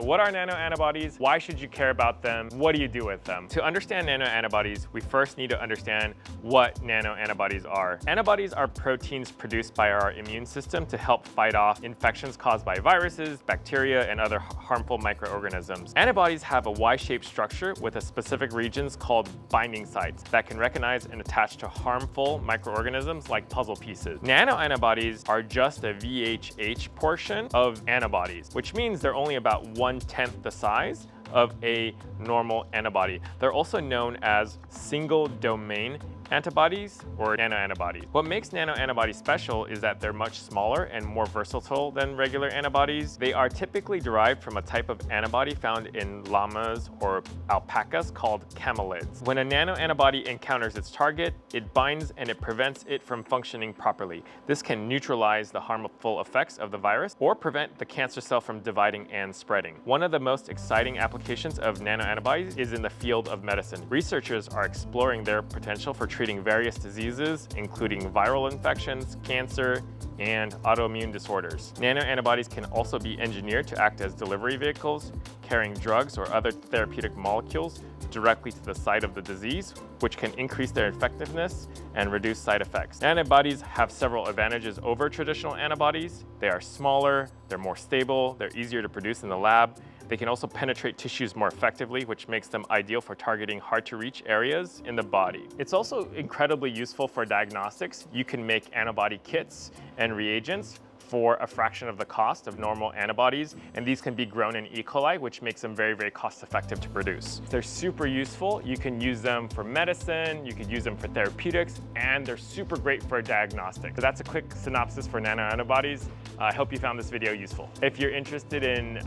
What are nanoantibodies? Why should you care about them? What do you do with them? To understand nanoantibodies, we first need to understand what nanoantibodies are. Antibodies are proteins produced by our immune system to help fight off infections caused by viruses, bacteria, and other harmful microorganisms. Antibodies have a Y-shaped structure with a specific regions called binding sites that can recognize and attach to harmful microorganisms like puzzle pieces. Nanoantibodies are just a VHH portion of antibodies, which means they're only about 1/10 the size of a normal antibody. They're also known as single domain antibodies or nanoantibodies. What makes nanoantibodies special is that they're much smaller and more versatile than regular antibodies. They are typically derived from a type of antibody found in llamas or alpacas called camelids. When a nanoantibody encounters its target, it binds and it prevents it from functioning properly. This can neutralize the harmful effects of the virus or prevent the cancer cell from dividing and spreading. One of the most exciting applications of nanoantibodies is in the field of medicine. Researchers are exploring their potential for treating various diseases, including viral infections, cancer, and autoimmune disorders. Nanoantibodies can also be engineered to act as delivery vehicles, carrying drugs or other therapeutic molecules directly to the site of the disease, which can increase their effectiveness and reduce side effects. Antibodies have several advantages over traditional antibodies. They are smaller, they're more stable, they're easier to produce in the lab. They can also penetrate tissues more effectively, which makes them ideal for targeting hard-to-reach areas in the body. It's also incredibly useful for diagnostics. You can make antibody kits and reagents for a fraction of the cost of normal antibodies, and these can be grown in E. coli, which makes them very, very cost-effective to produce. They're super useful. You can use them for medicine, you could use them for therapeutics, and they're super great for diagnostics. So that's a quick synopsis for nanoantibodies. I hope you found this video useful. If you're interested in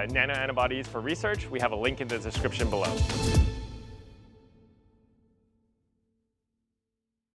nanoantibodies for research, we have a link in the description below.